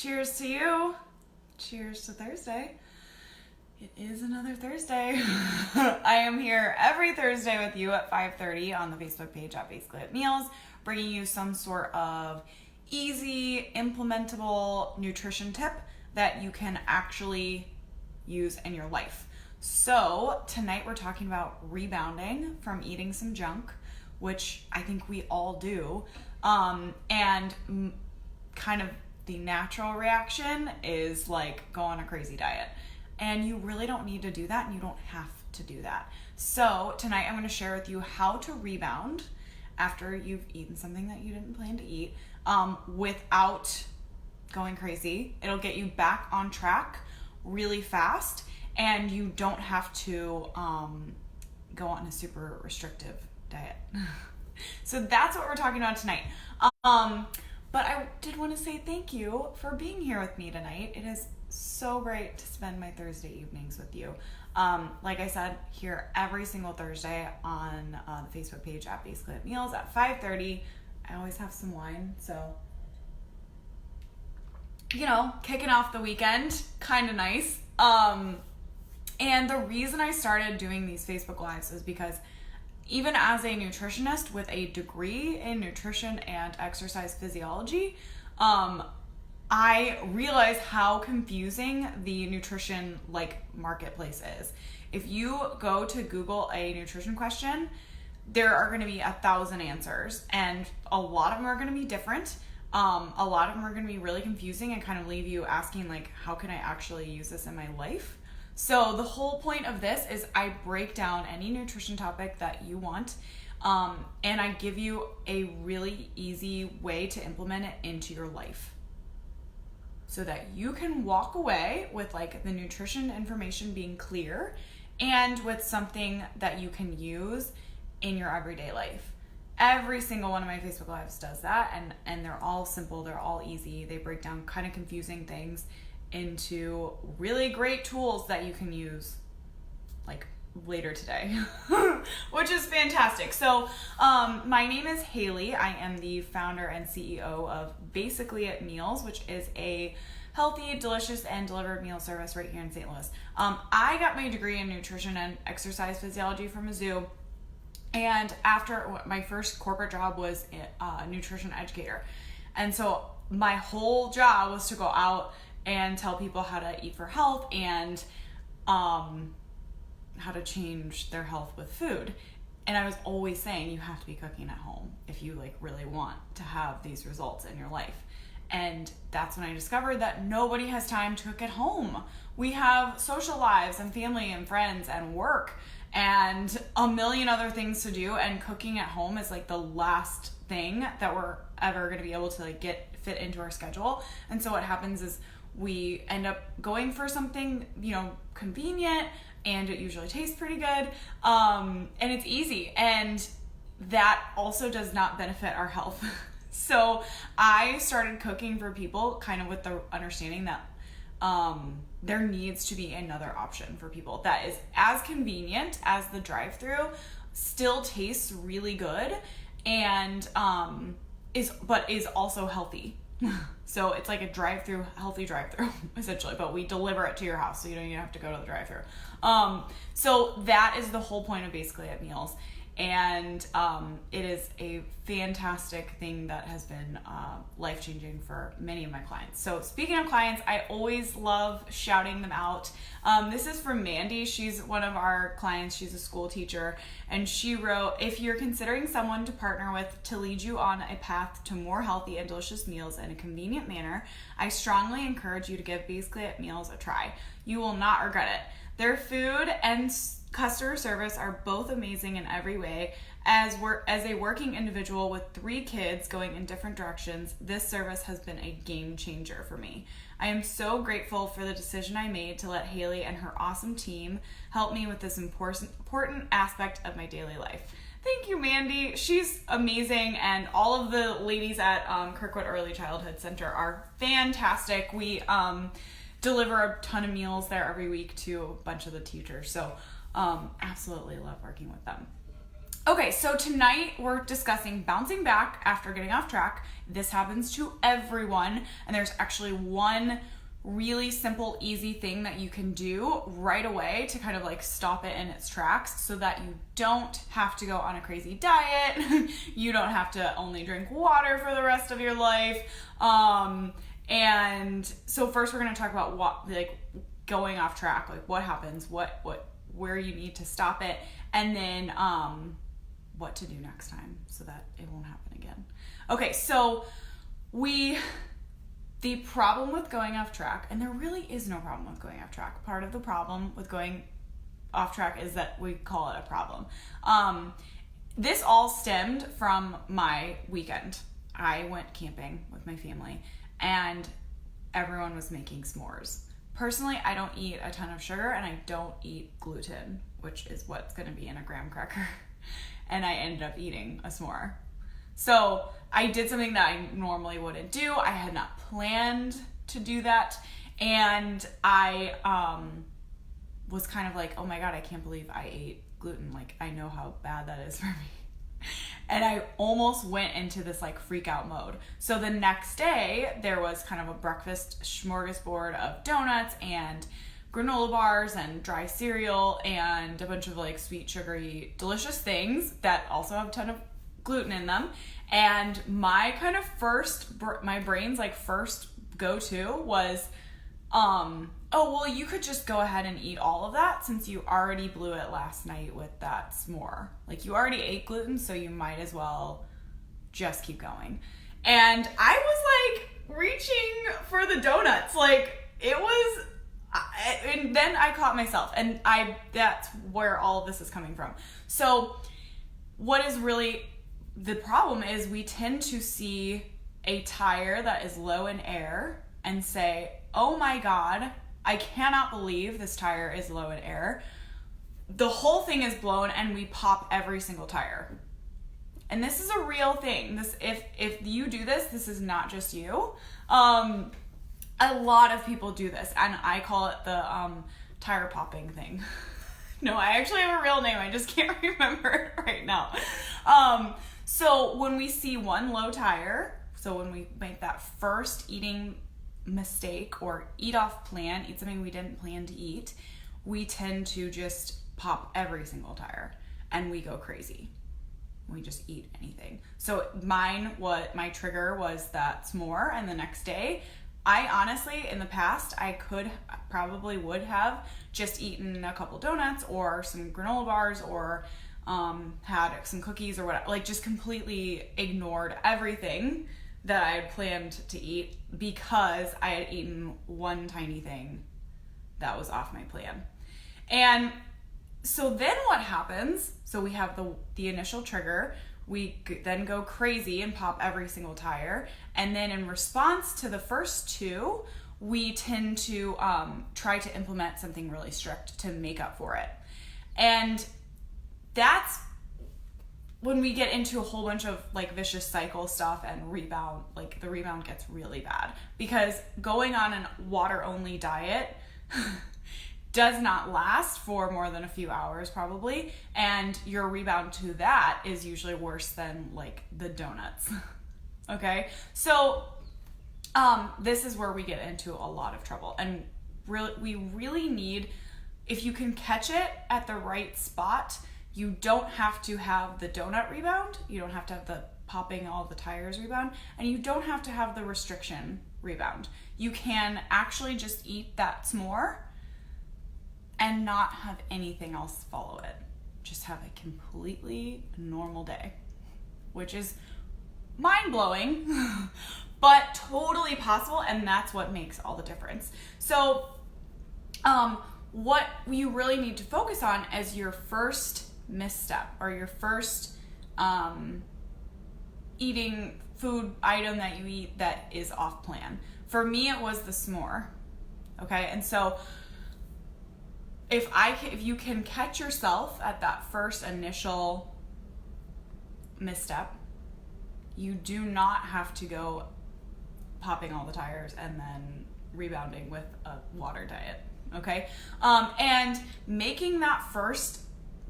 Cheers to you. Cheers to Thursday. It is another Thursday. I am here every Thursday with you at 5:30 on the Facebook page at Basically at Meals, bringing you some sort of easy, implementable nutrition tip that you can actually use in your life. So tonight we're talking about rebounding from eating some junk, which I think we all do. And kind of the natural reaction is like go on a crazy diet. And you really don't need to do that, and you don't have to do that. So tonight I'm going to share with you how to rebound after you've eaten something that you didn't plan to eat without going crazy. It'll get you back on track really fast, and you don't have to go on a super restrictive diet. So that's what we're talking about tonight. But I did want to say thank you for being here with me tonight. It is so great to spend my Thursday evenings with you. Like I said, here every single Thursday on the Facebook page at Basically at Meals at 5:30. I always have some wine, so kicking off the weekend, kind of nice. And the reason I started doing these Facebook Lives is because even as a nutritionist with a degree in nutrition and exercise physiology, I realize how confusing the nutrition marketplace is. If you go to Google a nutrition question, there are going to be 1,000 answers, and a lot of them are going to be different. A lot of them are going to be really confusing and kind of leave you asking how can I actually use this in my life? So the whole point of this is I break down any nutrition topic that you want, and I give you a really easy way to implement it into your life so that you can walk away with the nutrition information being clear and with something that you can use in your everyday life. Every single one of my Facebook Lives does that, and they're all simple, they're all easy. They break down kind of confusing things into really great tools that you can use later today, which is fantastic. So my name is Haley. I am the founder and CEO of Basically at Meals, which is a healthy, delicious, and delivered meal service right here in St. Louis. I got my degree in nutrition and exercise physiology from a zoo. And after my first corporate job was a nutrition educator. And so my whole job was to go out and tell people how to eat for health and how to change their health with food. And I was always saying you have to be cooking at home if you really want to have these results in your life. And that's when I discovered that nobody has time to cook at home. We have social lives and family and friends and work and a million other things to do, and cooking at home is the last thing that we're ever going to be able to fit into our schedule. And so what happens is we end up going for something convenient, and it usually tastes pretty good, and it's easy, and that also does not benefit our health. So I started cooking for people kind of with the understanding that there needs to be another option for people that is as convenient as the drive-thru, still tastes really good, and is also healthy. So it's like a drive-thru, healthy drive-thru essentially, but we deliver it to your house, so you don't even have to go to the drive-thru. So that is the whole point of Basically at Meals. And it is a fantastic thing that has been life-changing for many of my clients. So speaking of clients, I always love shouting them out. This is from Mandy. She's one of our clients. She's a school teacher. And she wrote, if you're considering someone to partner with to lead you on a path to more healthy and delicious meals in a convenient manner, I strongly encourage you to give Basically at Meals a try. You will not regret it. Their food and customer service are both amazing in every way. As a working individual with 3 kids going in different directions, this service has been a game changer for me. I am so grateful for the decision I made to let Haley and her awesome team help me with this important aspect of my daily life. Thank you, Mandy. She's amazing, and all of the ladies at Kirkwood Early Childhood Center are fantastic. We deliver a ton of meals there every week to a bunch of the teachers, so absolutely love working with them. Okay, so tonight we're discussing bouncing back after getting off track. This happens to everyone, and there's actually one really simple, easy thing that you can do right away to kind of like stop it in its tracks so that you don't have to go on a crazy diet. You don't have to only drink water for the rest of your life. And so first we're going to talk about what, like, going off track, like what happens, where you need to stop it, and then what to do next time so that it won't happen again. Okay, so the problem with going off track, and there really is no problem with going off track. Part of the problem with going off track is that we call it a problem. This all stemmed from my weekend. I went camping with my family, and everyone was making s'mores. Personally, I don't eat a ton of sugar, and I don't eat gluten, which is what's going to be in a graham cracker. And I ended up eating a s'more. So I did something that I normally wouldn't do. I had not planned to do that. And I was kind of like, oh my God, I can't believe I ate gluten. Like, I know how bad that is for me. And I almost went into this like freak out mode. So the next day there was kind of a breakfast smorgasbord of donuts and granola bars and dry cereal and a bunch of like sweet, sugary, delicious things that also have a ton of gluten in them. And my kind of my brain's like first go-to was, oh, well, you could just go ahead and eat all of that since you already blew it last night with that s'more. Like, you already ate gluten, so you might as well just keep going. And I was like reaching for the donuts. Like, it was, and then I caught myself, and that's where all of this is coming from. So what is really the problem is we tend to see a tire that is low in air and say, oh my God, I cannot believe this tire is low in air. The whole thing is blown, and we pop every single tire. And this is a real thing. If you do this, this is not just you. A lot of people do this, and I call it the tire popping thing. No, I actually have a real name. I just can't remember it right now. So when we see one low tire, so when we make that first eating mistake or eat off plan, eat something we didn't plan to eat, we tend to just pop every single tire and we go crazy. We just eat anything. So my trigger was that s'more, and the next day, I honestly, in the past, I probably would have just eaten a couple donuts or some granola bars or had some cookies or whatever, like just completely ignored everything that I had planned to eat because I had eaten one tiny thing that was off my plan. And so then what happens? So we have the initial trigger. We then go crazy and pop every single tire. And then in response to the first two, we tend to try to implement something really strict to make up for it. And that's when we get into a whole bunch of like vicious cycle stuff and rebound, like the rebound gets really bad because going on a water only diet does not last for more than a few hours probably, and your rebound to that is usually worse than like the donuts. Okay, so this is where we get into a lot of trouble, and we really need, if you can catch it at the right spot, you don't have to have the donut rebound, you don't have to have the popping all the tires rebound, and you don't have to have the restriction rebound. You can actually just eat that s'more and not have anything else follow it. Just have a completely normal day, which is mind-blowing, but totally possible, and that's what makes all the difference. So what you really need to focus on as your first misstep or your first eating food item that you eat that is off plan. For me, it was the s'more. Okay, and so if you can catch yourself at that first initial misstep, you do not have to go popping all the tires and then rebounding with a water diet. Okay, and making that first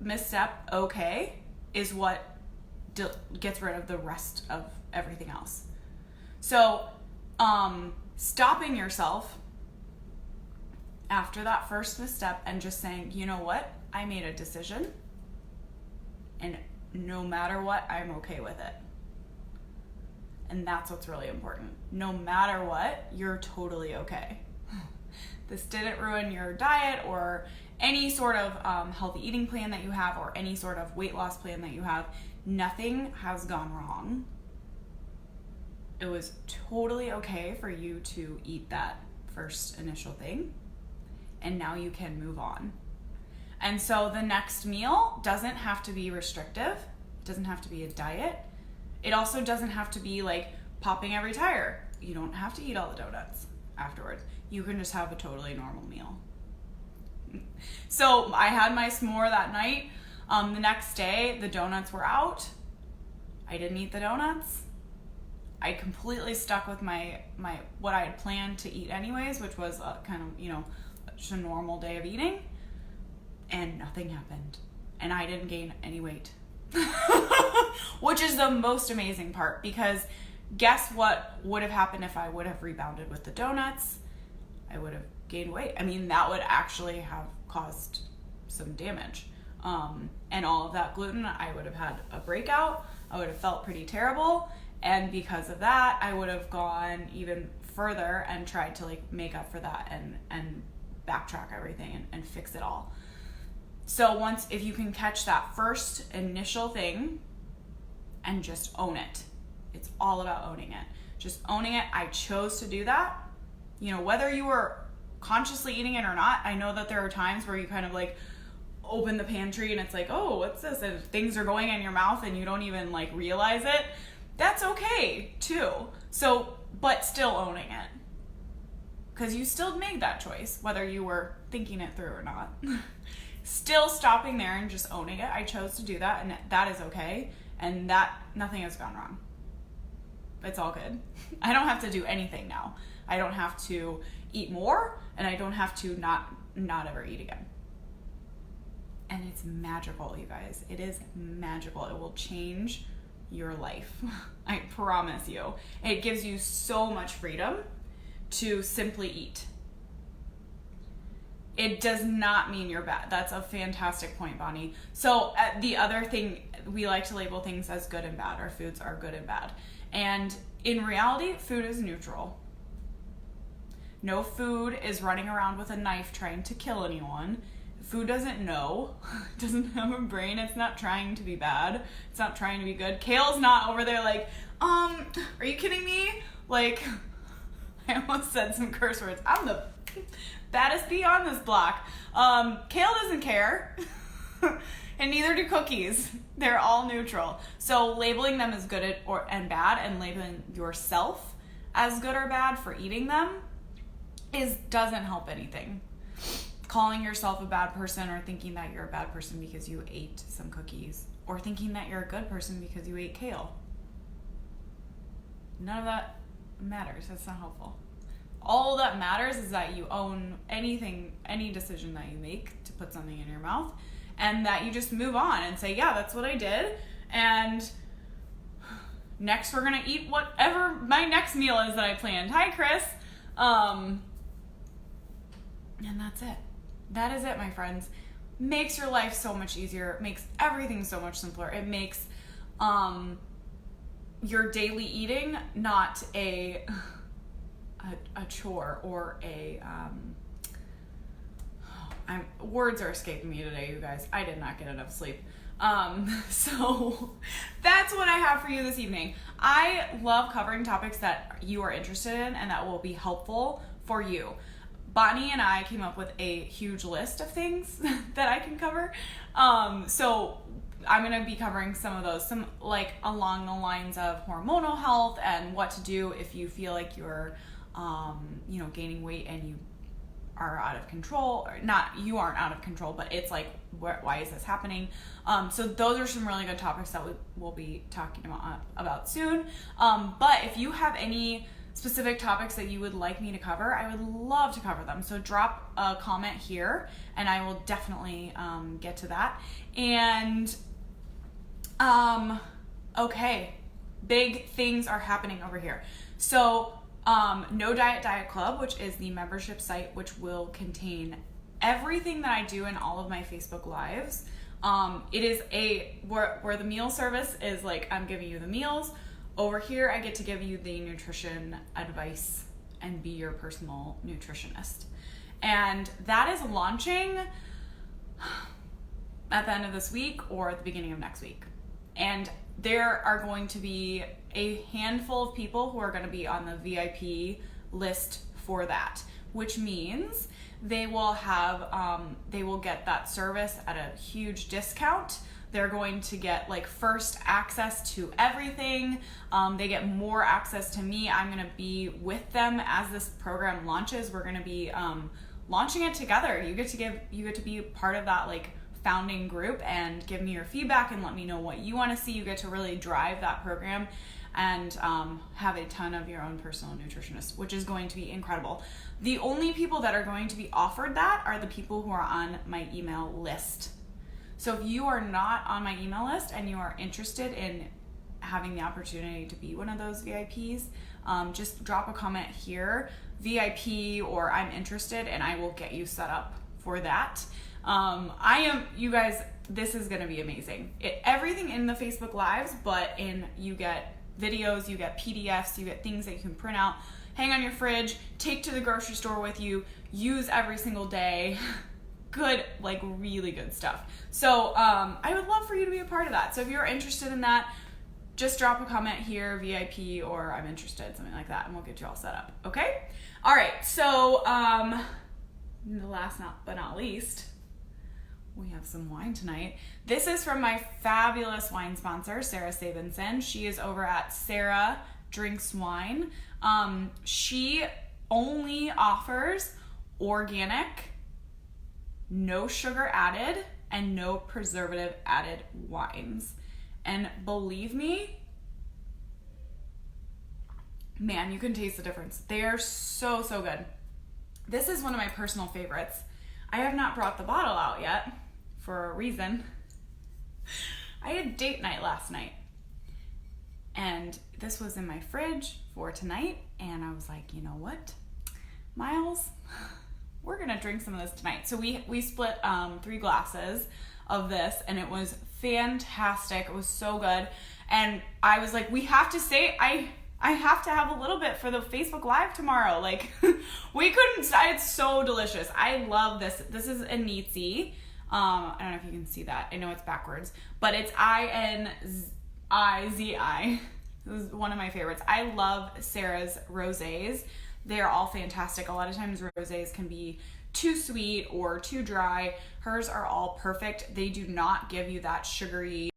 misstep okay is what gets rid of the rest of everything else. So, stopping yourself after that first misstep and just saying, you know what, I made a decision, and no matter what, I'm okay with it. And that's what's really important. No matter what, you're totally okay. This didn't ruin your diet or any sort of healthy eating plan that you have or any sort of weight loss plan that you have. Nothing has gone wrong. It was totally okay for you to eat that first initial thing, and now you can move on. And so the next meal doesn't have to be restrictive. It doesn't have to be a diet. It also doesn't have to be like popping every tire. You don't have to eat all the donuts afterwards. You can just have a totally normal meal. So I had my s'more that night. The next day, the donuts were out. I didn't eat the donuts. I completely stuck with my what I had planned to eat anyways, which was a kind of, just a normal day of eating. And nothing happened. And I didn't gain any weight. Which is the most amazing part, because guess what would have happened if I would have rebounded with the donuts? I would have gained weight. I mean, that would actually have caused some damage. And all of that gluten, I would have had a breakout. I would have felt pretty terrible. And because of that, I would have gone even further and tried to make up for that and backtrack everything and fix it all. So if you can catch that first initial thing and just own it. It's all about owning it. Just owning it. I chose to do that. Whether you were consciously eating it or not, I know that there are times where you kind of open the pantry and it's like, oh, what's this? And things are going in your mouth and you don't even realize it. That's okay too. So, but still owning it. Because you still made that choice, whether you were thinking it through or not. Still stopping there and just owning it. I chose to do that, and that is okay. And that nothing has gone wrong. It's all good. I don't have to do anything now. I don't have to eat more, and I don't have to not ever eat again. And it's magical, you guys. It is magical. It will change your life. I promise you. It gives you so much freedom to simply eat. It does not mean you're bad. That's a fantastic point, Bonnie. So the other thing, we like to label things as good and bad. Our foods are good and bad. And in reality, food is neutral. No food is running around with a knife trying to kill anyone. Food doesn't know. It doesn't have a brain. It's not trying to be bad. It's not trying to be good. Kale's not over there are you kidding me? I almost said some curse words. I'm the baddest bee on this block. Kale doesn't care. And neither do cookies. They're all neutral. So labeling them as good and bad, and labeling yourself as good or bad for eating them doesn't help anything. Calling yourself a bad person, or thinking that you're a bad person because you ate some cookies, or thinking that you're a good person because you ate kale. None of that matters. That's not helpful. All that matters is that you own any decision that you make to put something in your mouth, and that you just move on and say, yeah, that's what I did. And next we're going to eat whatever my next meal is that I planned. Hi, Chris. And that's it. That is it, my friends. Makes your life so much easier. It makes everything so much simpler. It makes your daily eating not a chore or words are escaping me today, you guys. I did not get enough sleep. So that's what I have for you this evening. I love covering topics that you are interested in and that will be helpful for you. Bonnie and I came up with a huge list of things that I can cover. So I'm going to be covering some of those, along the lines of hormonal health and what to do if you feel like you're, gaining weight and you are out of control. Or not, you aren't out of control, but it's why is this happening? So those are some really good topics that we'll be talking about soon. But if you have any specific topics that you would like me to cover, I would love to cover them. So drop a comment here and I will definitely get to that. And Okay. Big things are happening over here. So, No Diet Club, which is the membership site, which will contain everything that I do in all of my Facebook Lives. It is where the meal service is like, I'm giving you the meals. Over here, I get to give you the nutrition advice and be your personal nutritionist. And that is launching at the end of this week or at the beginning of next week. And there are going to be a handful of people who are going to be on the VIP list for that, which means they will get that service at a huge discount. They're going to get like first access to everything. They get more access to me. I'm going to be with them as this program launches. We're going to be launching it together. You get to be part of that like founding group and give me your feedback and let me know what you want to see. You get to really drive that program and have a ton of your own personal nutritionist, which is going to be incredible. The only people that are going to be offered that are the people who are on my email list. So if you are not on my email list and you are interested in having the opportunity to be one of those VIPs, just drop a comment here, VIP or I'm interested, and I will get you set up for that. You guys, this is going to be amazing. Everything in the Facebook Lives, but you get videos, you get PDFs, you get things that you can print out, hang on your fridge, take to the grocery store with you, use every single day. Good, like really good stuff. So I would love for you to be a part of that. So if you're interested in that, just drop a comment here, VIP or I'm interested, something like that, and we'll get you all set up. Okay? All right. So the last but not least, we have some wine tonight. This is from my fabulous wine sponsor, Sarah Sabinson. She is over at Sarah Drinks Wine. She only offers organic, no sugar added, and no preservative added wines. And believe me, man, you can taste the difference. They are so, so good. This is one of my personal favorites. I have not brought the bottle out yet for a reason. I had date night last night, and this was in my fridge for tonight, and I was like, you know what, Miles, we're gonna drink some of this tonight. So we split 3 glasses of this, and it was fantastic. It was so good, and I was like, we have to say, I have to have a little bit for the Facebook Live tomorrow. Like, we couldn't, it's so delicious. I love this. This is Inizi. I don't know if you can see that. I know it's backwards, but it's Inizi. This is one of my favorites. I love Sarah's rosés. They're all fantastic. A lot of times rosés can be too sweet or too dry. Hers are all perfect. They do not give you that sugary